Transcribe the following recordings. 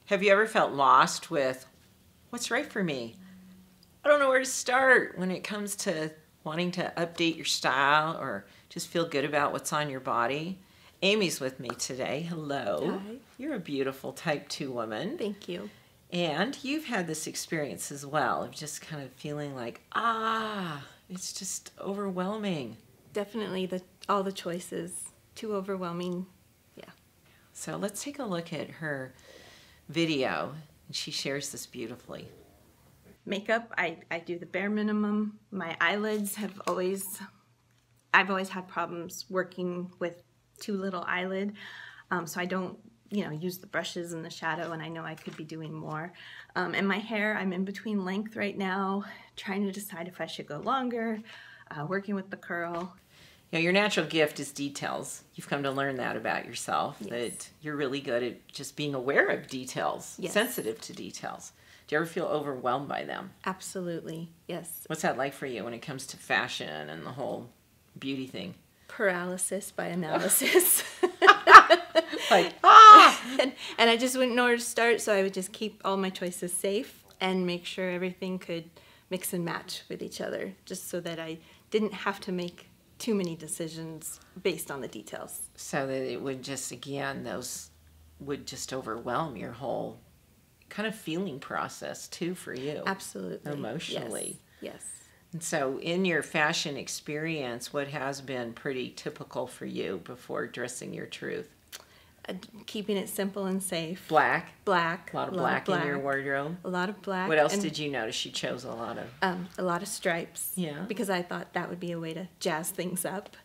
Have you ever felt lost with what's right for me? I don't know where to start when it comes to wanting to update your style or just feel good about what's on your body. Amy's with me today. Hello. Hi. You're a beautiful type 2 woman. Thank you. And you've had this experience as well of just kind of feeling like, it's just overwhelming. Definitely all the choices. Too overwhelming. Yeah. So let's take a look at her video. And she shares this beautifully. Makeup, I do the bare minimum. My eyelids I've always had problems working with too little eyelid. So I don't, use the brushes and the shadow, and I know I could be doing more. And my hair, I'm in between length right now, trying to decide if I should go longer, working with the curl. Your natural gift is details. You've come to learn that about yourself, Yes. that you're really good at just being aware of details, Yes. sensitive to details. Do you ever feel overwhelmed by them? Absolutely, yes. What's that like for you when it comes to fashion and the whole beauty thing? Paralysis by analysis. Like, And I just wouldn't know where to start, so I would just keep all my choices safe and make sure everything could mix and match with each other, just so that I didn't have to make too many decisions based on the details. So that it would just, again, those would just overwhelm your whole kind of feeling process too for you. Absolutely. Emotionally. Yes. And so in your fashion experience, what has been pretty typical for you before dressing your truth? Keeping it simple and safe. Black? Black. A lot of black in your wardrobe? A lot of black. What else and, did you notice? She chose a lot of... A lot of stripes. Yeah. Because I thought that would be a way to jazz things up.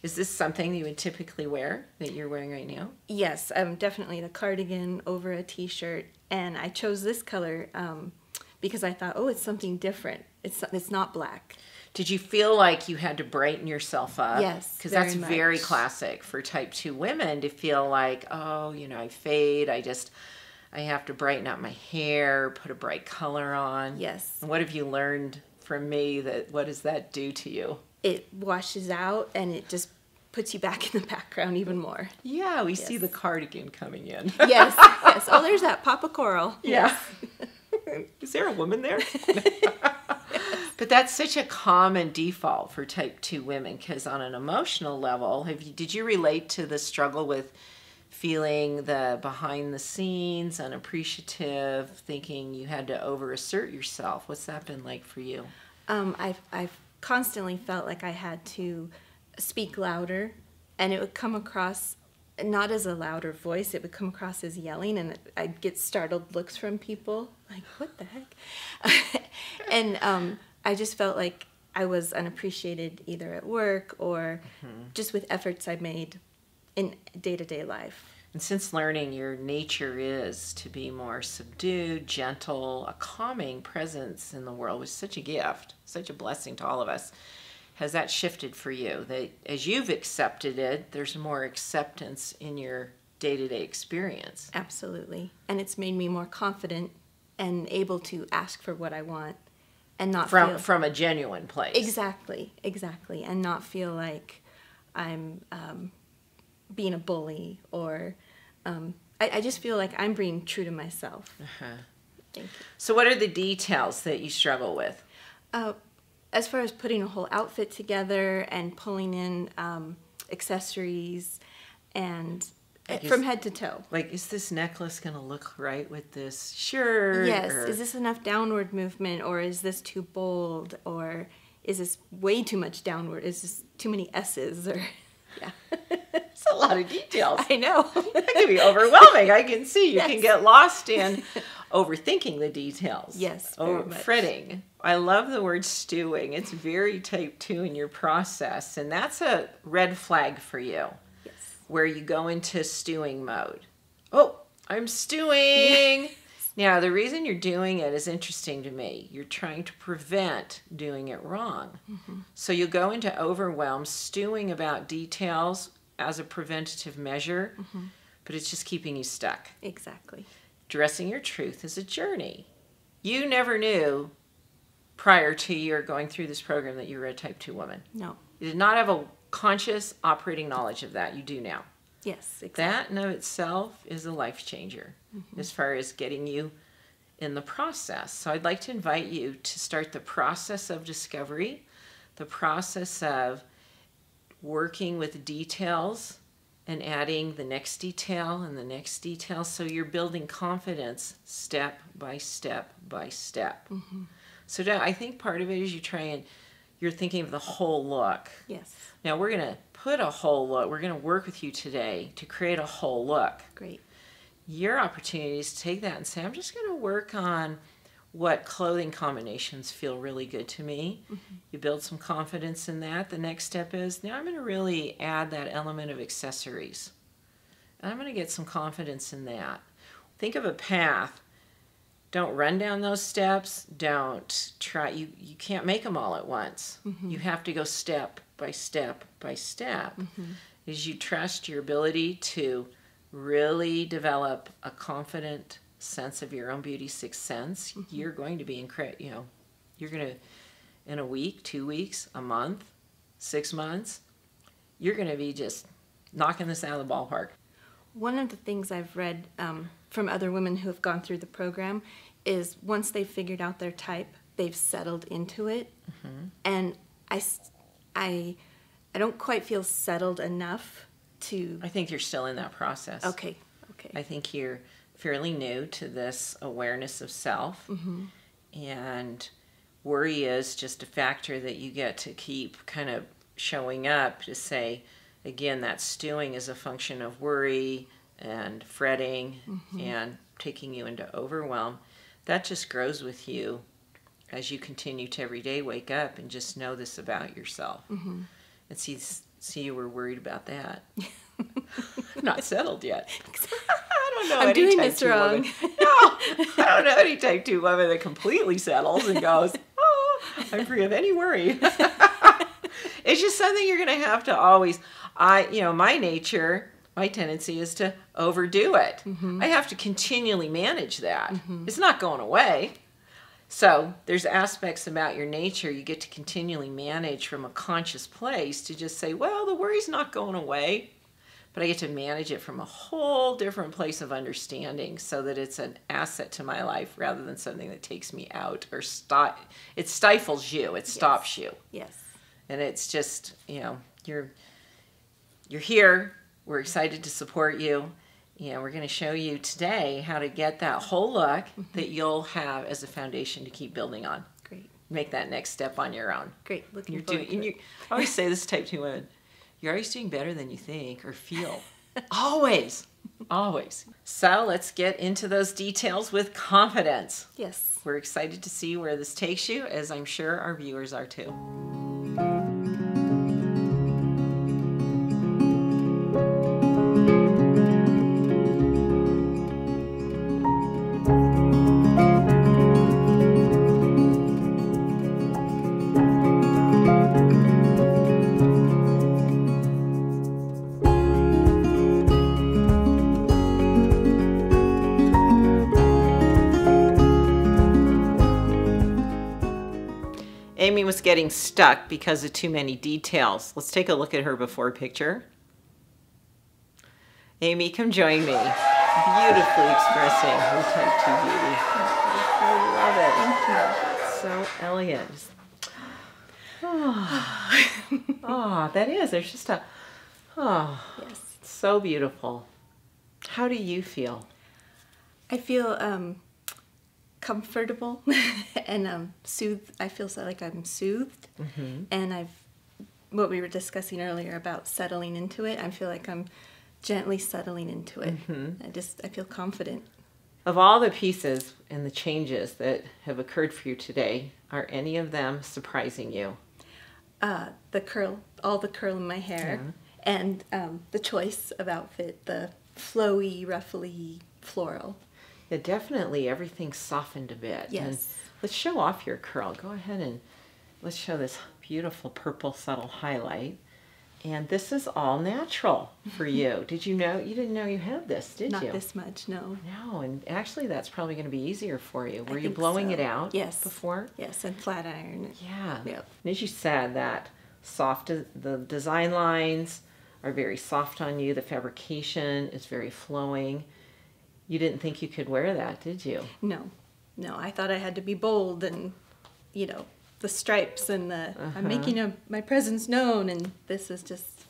Is this something you would typically wear that you're wearing right now? Yes, definitely the cardigan over a t-shirt. And I chose this color because I thought, it's something different. It's not black. Did you feel like you had to brighten yourself up? Yes, because that's very very much. classic for type 2 women to feel like, I fade. I have to brighten up my hair, put a bright color on. Yes. And what have you learned from me what does that do to you? It washes out and it just puts you back in the background even more. Yeah, we see the cardigan coming in. Yes, yes. Oh, there's that Papa Coral. Yeah. Is there a woman there? But that's such a common default for type 2 women, because on an emotional level, did you relate to the struggle with feeling the behind the scenes, unappreciative, thinking you had to overassert yourself? What's that been like for you? I've constantly felt like I had to speak louder, and it would come across not as a louder voice, it would come across as yelling, and I'd get startled looks from people, like, what the heck? And I just felt like I was unappreciated either at work or just with efforts I made in day-to-day life. And since learning your nature is to be more subdued, gentle, a calming presence in the world was such a gift, such a blessing to all of us. Has that shifted for you? That as you've accepted it, there's more acceptance in your day-to-day experience? Absolutely. And it's made me more confident and able to ask for what I want and not from a genuine place. Exactly, and not feel like I'm being a bully or I just feel like I'm being true to myself. Thank you. So what are the details that you struggle with? As far as putting a whole outfit together and pulling in accessories and from head to toe. Like, is this necklace going to look right with this shirt? Yes. Is this enough downward movement, or is this too bold, or is this way too much downward? Is this too many S's? Or yeah. It's a lot of details. I know. That can be overwhelming. I can see you Yes. can get lost in overthinking the details. Yes, very much. Fretting. I love the word stewing. It's very type 2 in your process, and that's a red flag for you. Yes. Where you go into stewing mode. Oh, I'm stewing. Now, the reason you're doing it is interesting to me. You're trying to prevent doing it wrong. So you'll go into overwhelm, stewing about details as a preventative measure, but it's just keeping you stuck. Exactly. Dressing your truth is a journey. You never knew prior to your going through this program that you were a type 2 woman. No. You did not have a conscious operating knowledge of that. You do now. Yes, exactly. That in of itself is a life changer as far as getting you in the process. So I'd like to invite you to start the process of discovery, the process of working with details and adding the next detail and the next detail, so you're building confidence step by step by step. So I think part of it is you're thinking of the whole look. Yes. Now we're going to put a whole look. We're going to work with you today to create a whole look. Great. Your opportunity is to take that and say, I'm just going to work on what clothing combinations feel really good to me. You build some confidence in that. The next step is, now I'm going to really add that element of accessories. And I'm going to get some confidence in that. Think of a path. Don't run down those steps. Don't try. You can't make them all at once. You have to go step by step by step. As you trust your ability to really develop a confident sense of your own beauty sixth sense, you're going to be incredible. You're going to, in a week, 2 weeks, a month, 6 months, you're going to be just knocking this out of the ballpark. One of the things I've read from other women who have gone through the program is once they've figured out their type, they've settled into it. And I don't quite feel settled enough to... I think you're still in that process. Okay. I think you're fairly new to this awareness of self. And worry is just a factor that you get to keep kind of showing up to say, again, that stewing is a function of worry and fretting and taking you into overwhelm. That just grows with you as you continue to every day wake up and just know this about yourself. And see you were worried about that. Not settled yet. I don't know. I'm doing this wrong. No, I don't know any type 2 woman that completely settles and goes, oh, I'm free of any worry. It's just something you're going to have to always, my nature, my tendency is to overdo it. I have to continually manage that. It's not going away. So there's aspects about your nature you get to continually manage from a conscious place to just say, well, the worry's not going away, but I get to manage it from a whole different place of understanding so that it's an asset to my life rather than something that takes me out or it stifles you, it stops you. Yes. And it's just, you're here, we're excited to support you. We're going to show you today how to get that whole look that you'll have as a foundation to keep building on. Great. Make that next step on your own. Great. Looking forward to it. I always say this to type 2 women. You're always doing better than you think or feel. Always. Always. So let's get into those details with confidence. Yes. We're excited to see where this takes you, as I'm sure our viewers are too. Amy was getting stuck because of too many details. Let's take a look at her before picture. Amy, come join me. Beautifully expressing her type 2 beauty. I love it. Thank you. So elegant. That is. There's just a, Yes. so beautiful. How do you feel? I feel comfortable and soothed. I feel like I'm soothed, and what we were discussing earlier about settling into it, I feel like I'm gently settling into it. I feel confident. Of all the pieces and the changes that have occurred for you today, are any of them surprising you? The curl, all the curl in my hair, and the choice of outfit, the flowy, ruffly, floral. Yeah, definitely everything's softened a bit. Yes. And let's show off your curl. Go ahead and let's show this beautiful purple subtle highlight. And this is all natural for you. Did you know? You didn't know you had this, did you? Not this much, no. No, and actually that's probably going to be easier for you. Were you blowing it out before? Yes, and flat iron. Yeah. Yep. And as you said, that soft, the design lines, are very soft on you. The fabrication is very flowing. You didn't think you could wear that, did you? No, I thought I had to be bold and, the stripes and I'm making my presence known, and this is just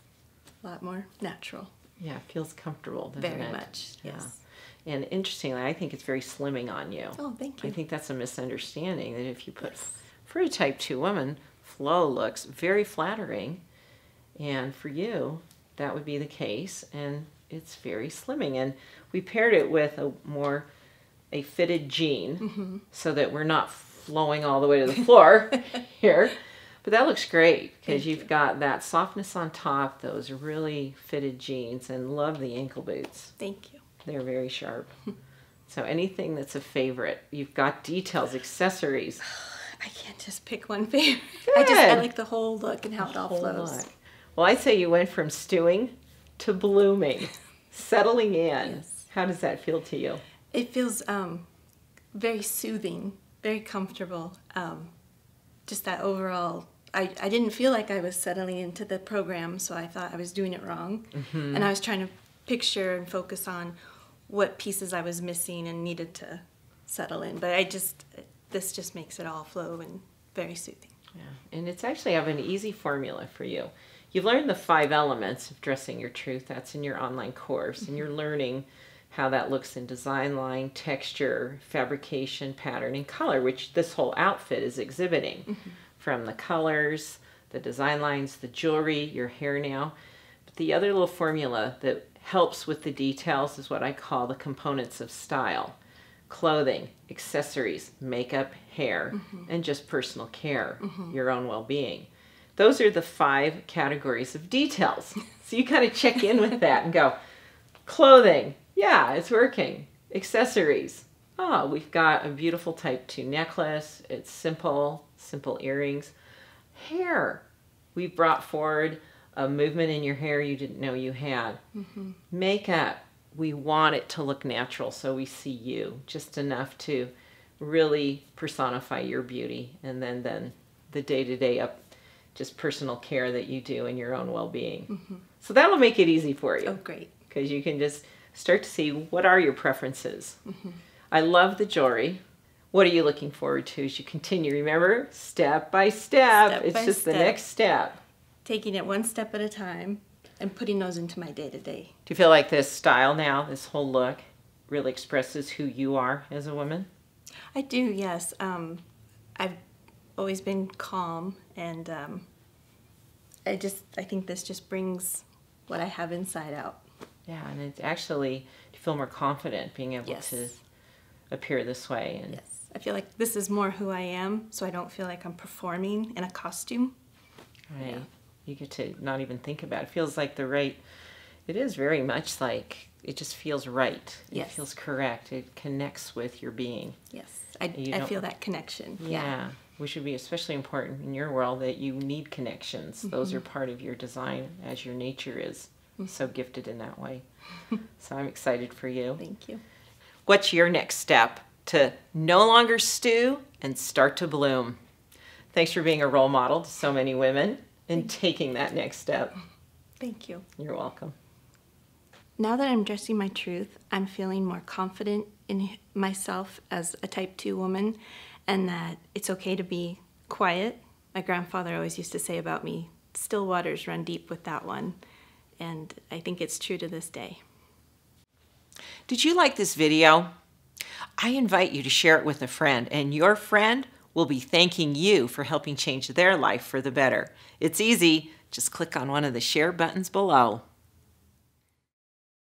a lot more natural. Yeah, it feels comfortable, doesn't it? Very much, yes. Yeah. And interestingly, I think it's very slimming on you. Oh, thank you. I think that's a misunderstanding, that if you put, for a type 2 woman, flow looks very flattering, and for you, that would be the case, and it's very slimming. And we paired it with a fitted jean, so that we're not flowing all the way to the floor here. But that looks great, because you've got that softness on top, those really fitted jeans, and love the ankle boots. Thank you. They're very sharp. So anything that's a favorite. You've got details, accessories. I can't just pick one favorite. I like the whole look and how it all flows. Look. Well, I'd say you went from stewing to blooming, settling in. Yes. How does that feel to you? It feels very soothing, very comfortable. Just that overall, I didn't feel like I was settling into the program, so I thought I was doing it wrong. And I was trying to picture and focus on what pieces I was missing and needed to settle in. But this just makes it all flow and very soothing. Yeah, and it's actually have an easy formula for you. You've learned the 5 elements of dressing your truth. That's in your online course, and you're learning how that looks in design, line, texture, fabrication, pattern, and color, which this whole outfit is exhibiting. From the colors, the design lines, the jewelry, your hair now. But the other little formula that helps with the details is what I call the components of style. Clothing, accessories, makeup, hair, and just personal care, your own well-being. Those are the 5 categories of details. So you kind of check in with that and go, clothing, yeah, it's working. Accessories, we've got a beautiful type 2 necklace. It's simple earrings. Hair, we brought forward a movement in your hair you didn't know you had. Makeup, we want it to look natural, so we see you just enough to really personify your beauty, and then the day-to-day just personal care that you do in your own well-being. So that'll make it easy for you. Oh, great. Because you can just start to see what are your preferences. I love the jewelry. What are you looking forward to as you continue? Remember, step by step. It's just the next step. Taking it one step at a time and putting those into my day-to-day. Do you feel like this style now, this whole look, really expresses who you are as a woman? I do, yes. I've always been calm, and I think this just brings what I have inside out. Yeah, and it's actually, you feel more confident being able to appear this way. And yes, I feel like this is more who I am, so I don't feel like I'm performing in a costume. Right. Yeah. You get to not even think about it. It feels like it is very much like, it just feels right. It feels correct. It connects with your being. Yes, I feel that connection. Yeah, which would be especially important in your world, that you need connections. Those are part of your design, as your nature is so gifted in that way. So I'm excited for you. Thank you. What's your next step to no longer stew and start to bloom? Thanks for being a role model to so many women and taking that next step. Thank you. You're welcome. Now that I'm dressing my truth, I'm feeling more confident in myself as a type 2 woman, and that it's okay to be quiet. My grandfather always used to say about me, still waters run deep with that one, and I think it's true to this day. Did you like this video? I invite you to share it with a friend, and your friend will be thanking you for helping change their life for the better. It's easy. Just click on one of the share buttons below.